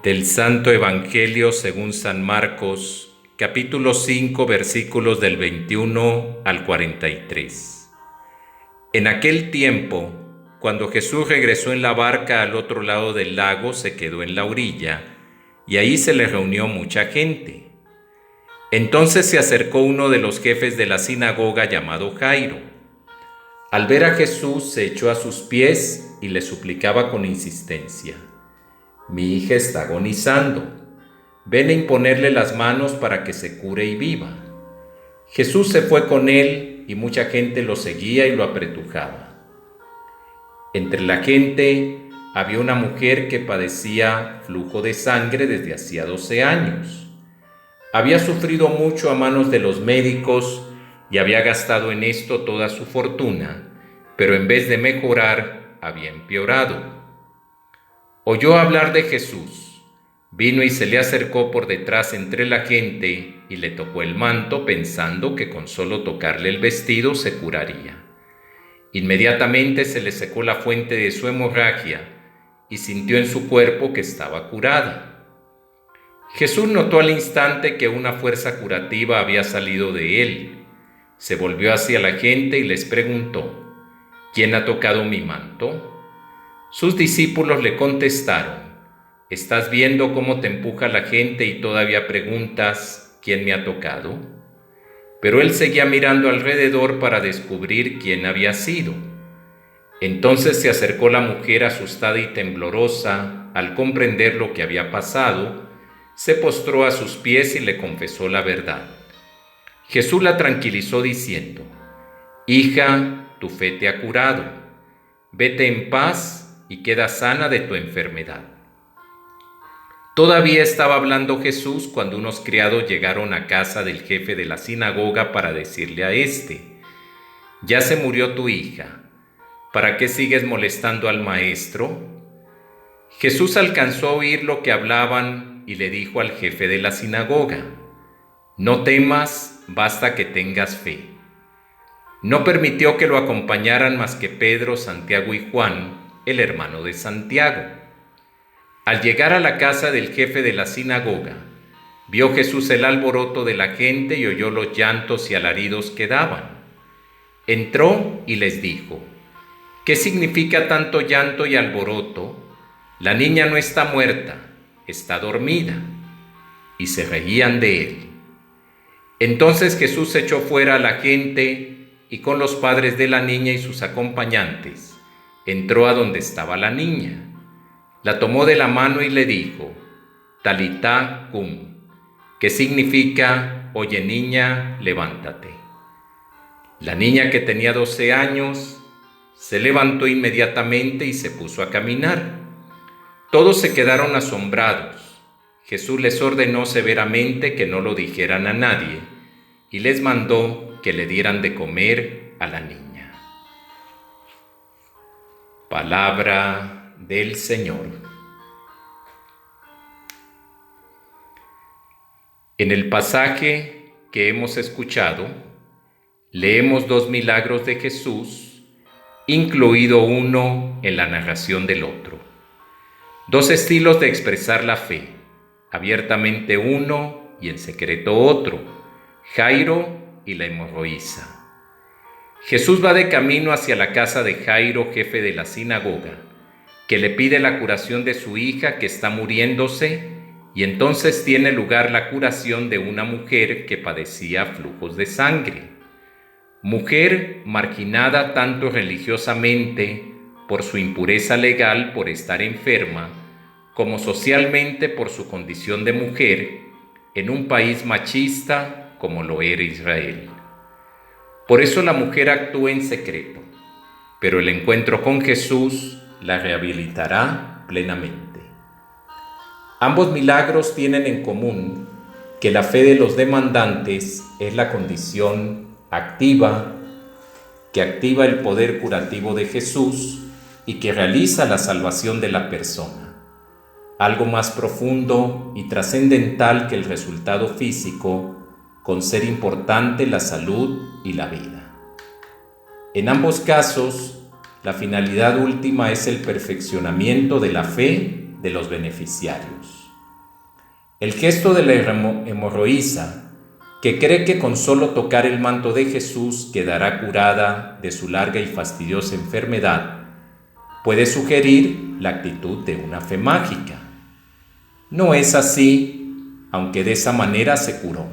Del Santo Evangelio según San Marcos, capítulo 5, versículos del 21 al 43. En aquel tiempo, cuando Jesús regresó en la barca al otro lado del lago, se quedó en la orilla, y ahí se le reunió mucha gente. Entonces se acercó uno de los jefes de la sinagoga llamado Jairo. Al ver a Jesús, se echó a sus pies y le suplicaba con insistencia: «Mi hija está agonizando. Ven a imponerle las manos para que se cure y viva». Jesús se fue con él y mucha gente lo seguía y lo apretujaba. Entre la gente había una mujer que padecía flujo de sangre desde hacía 12 años. Había sufrido mucho a manos de los médicos y había gastado en esto toda su fortuna, pero en vez de mejorar, había empeorado. Oyó hablar de Jesús, vino y se le acercó por detrás entre la gente y le tocó el manto pensando que con solo tocarle el vestido se curaría. Inmediatamente se le secó la fuente de su hemorragia y sintió en su cuerpo que estaba curada. Jesús notó al instante que una fuerza curativa había salido de él. Se volvió hacia la gente y les preguntó: «¿Quién ha tocado mi manto?». Sus discípulos le contestaron: «¿Estás viendo cómo te empuja la gente y todavía preguntas: ¿quién me ha tocado?». Pero él seguía mirando alrededor para descubrir quién había sido. Entonces se acercó la mujer asustada y temblorosa. Al comprender lo que había pasado, se postró a sus pies y le confesó la verdad. Jesús la tranquilizó diciendo: «Hija, tu fe te ha curado. Vete en paz y queda sana de tu enfermedad». Todavía estaba hablando Jesús cuando unos criados llegaron a casa del jefe de la sinagoga para decirle a éste: «Ya se murió tu hija. ¿Para qué sigues molestando al maestro?». Jesús alcanzó a oír lo que hablaban y le dijo al jefe de la sinagoga: «No temas, basta que tengas fe». No permitió que lo acompañaran más que Pedro, Santiago y Juan, el hermano de Santiago. Al llegar a la casa del jefe de la sinagoga, vio Jesús el alboroto de la gente y oyó los llantos y alaridos que daban. Entró y les dijo: «¿Qué significa tanto llanto y alboroto? La niña no está muerta, está dormida». Y se reían de él. Entonces Jesús echó fuera a la gente y con los padres de la niña y sus acompañantes entró a donde estaba la niña. La tomó de la mano y le dijo: «Talitá cum», que significa: «Oye niña, levántate». La niña, que tenía 12 años, se levantó inmediatamente y se puso a caminar. Todos se quedaron asombrados. Jesús les ordenó severamente que no lo dijeran a nadie y les mandó que le dieran de comer a la niña. Palabra del Señor. En el pasaje que hemos escuchado, leemos 2 milagros de Jesús, incluido uno en la narración del otro. 2 estilos de expresar la fe, abiertamente uno y en secreto otro: Jairo y la hemorroísa. Jesús va de camino hacia la casa de Jairo, jefe de la sinagoga, que le pide la curación de su hija que está muriéndose, y entonces tiene lugar la curación de una mujer que padecía flujos de sangre. Mujer marginada tanto religiosamente por su impureza legal por estar enferma, como socialmente por su condición de mujer en un país machista como lo era Israel. Por eso la mujer actúa en secreto, pero el encuentro con Jesús la rehabilitará plenamente. Ambos milagros tienen en común que la fe de los demandantes es la condición activa que activa el poder curativo de Jesús y que realiza la salvación de la persona, algo más profundo y trascendental que el resultado físico, con ser importante la salud y la vida. En ambos casos, la finalidad última es el perfeccionamiento de la fe de los beneficiarios. El gesto de la hemorroísa, que cree que con solo tocar el manto de Jesús quedará curada de su larga y fastidiosa enfermedad, puede sugerir la actitud de una fe mágica. No es así, aunque de esa manera se curó.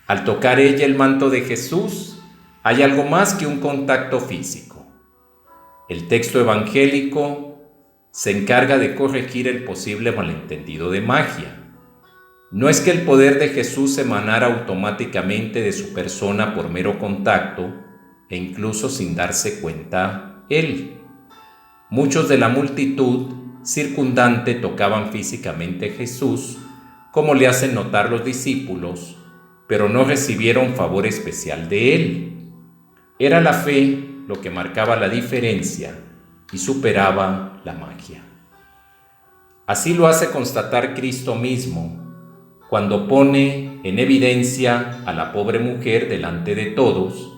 Al tocar ella el manto de Jesús, hay algo más que un contacto físico. El texto evangélico se encarga de corregir el posible malentendido de magia. No es que el poder de Jesús emanara automáticamente de su persona por mero contacto e incluso sin darse cuenta él. Muchos de la multitud circundante tocaban físicamente a Jesús, como le hacen notar los discípulos, pero no recibieron favor especial de él. Era la fe lo que marcaba la diferencia y superaba la magia. Así lo hace constatar Cristo mismo, cuando pone en evidencia a la pobre mujer delante de todos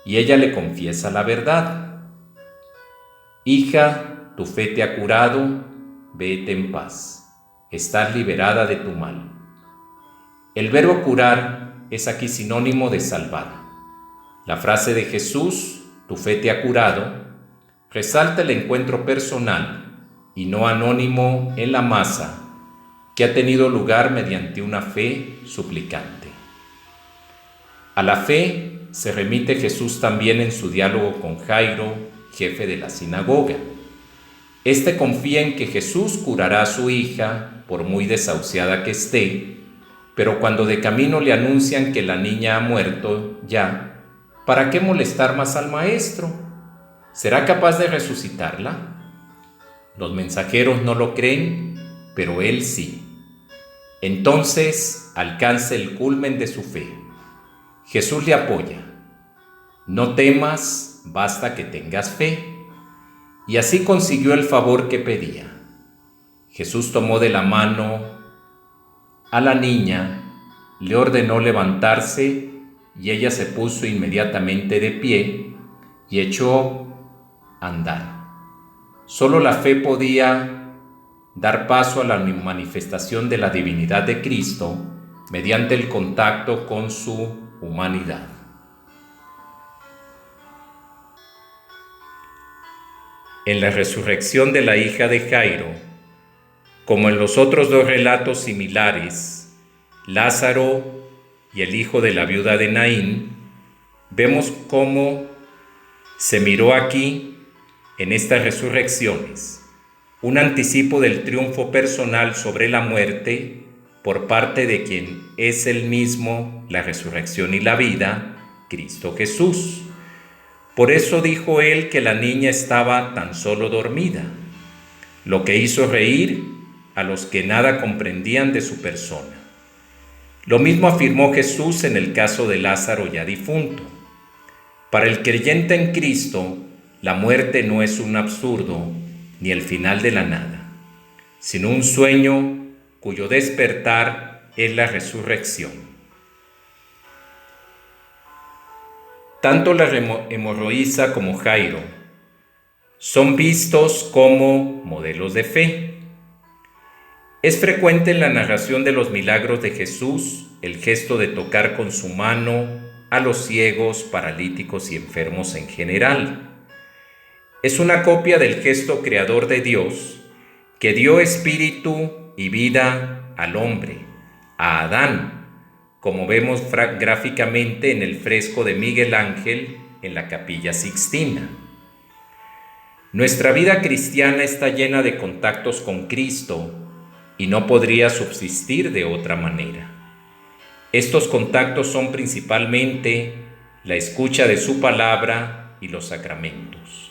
y ella le confiesa la verdad. Hija, tu fe te ha curado, vete en paz, estás liberada de tu mal. El verbo curar es aquí sinónimo de salvar. La frase de Jesús, tu fe te ha curado, resalta el encuentro personal y no anónimo en la masa que ha tenido lugar mediante una fe suplicante. A la fe se remite Jesús también en su diálogo con Jairo, jefe de la sinagoga. Este confía en que Jesús curará a su hija, por muy desahuciada que esté, pero cuando de camino le anuncian que la niña ha muerto ya, ¿para qué molestar más al maestro? ¿Será capaz de resucitarla? Los mensajeros no lo creen, pero él sí. Entonces alcanza el culmen de su fe. Jesús le apoya. No temas, basta que tengas fe. Y así consiguió el favor que pedía. Jesús tomó de la mano a la niña, le ordenó levantarse y ella se puso inmediatamente de pie y echó a andar. Solo la fe podía dar paso a la manifestación de la divinidad de Cristo mediante el contacto con su humanidad. En la resurrección de la hija de Jairo, como en los otros dos relatos similares, Lázaro y el hijo de la viuda de Naín, vemos cómo se miró aquí, en estas resurrecciones, un anticipo del triunfo personal sobre la muerte por parte de quien es él mismo la resurrección y la vida, Cristo Jesús. Por eso dijo él que la niña estaba tan solo dormida, lo que hizo reír a los que nada comprendían de su persona. Lo mismo afirmó Jesús en el caso de Lázaro ya difunto. Para el creyente en Cristo, la muerte no es un absurdo ni el final de la nada, sino un sueño cuyo despertar es la resurrección. Tanto la hemorroísa como Jairo son vistos como modelos de fe. Es frecuente en la narración de los milagros de Jesús el gesto de tocar con su mano a los ciegos, paralíticos y enfermos en general. Es una copia del gesto creador de Dios que dio espíritu y vida al hombre, a Adán, como vemos gráficamente en el fresco de Miguel Ángel en la Capilla Sixtina. Nuestra vida cristiana está llena de contactos con Cristo y no podría subsistir de otra manera. Estos contactos son principalmente la escucha de su palabra y los sacramentos.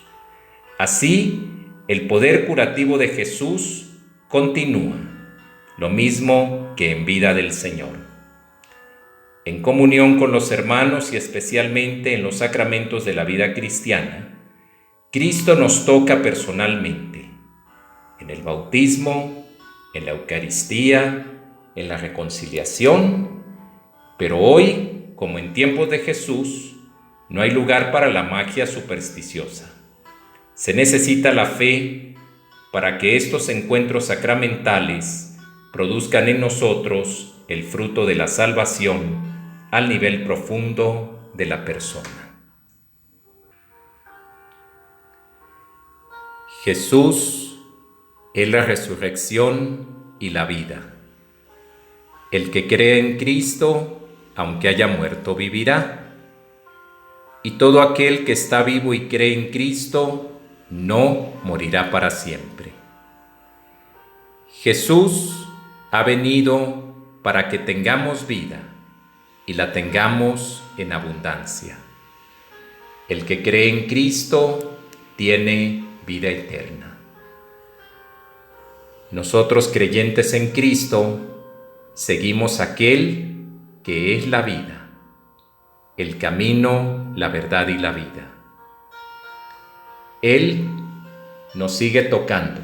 Así, el poder curativo de Jesús continúa, lo mismo que en vida del Señor. En comunión con los hermanos y especialmente en los sacramentos de la vida cristiana, Cristo nos toca personalmente, en el bautismo, en la Eucaristía, en la reconciliación, pero hoy, como en tiempos de Jesús, no hay lugar para la magia supersticiosa. Se necesita la fe para que estos encuentros sacramentales produzcan en nosotros el fruto de la salvación al nivel profundo de la persona. Jesús es la resurrección y la vida. El que cree en Cristo, aunque haya muerto, vivirá. Y todo aquel que está vivo y cree en Cristo, no morirá para siempre. Jesús ha venido para que tengamos vida y la tengamos en abundancia. El que cree en Cristo tiene vida eterna. Nosotros, creyentes en Cristo, seguimos aquel que es la vida, el camino, la verdad y la vida. Él nos sigue tocando,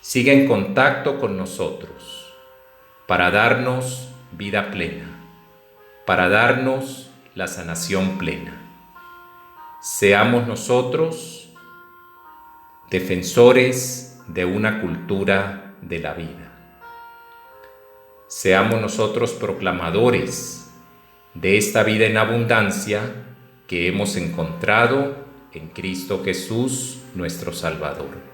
sigue en contacto con nosotros para darnos vida plena, para darnos la sanación plena. Seamos nosotros defensores de una cultura de la vida. Seamos nosotros proclamadores de esta vida en abundancia que hemos encontrado en Cristo Jesús, nuestro Salvador.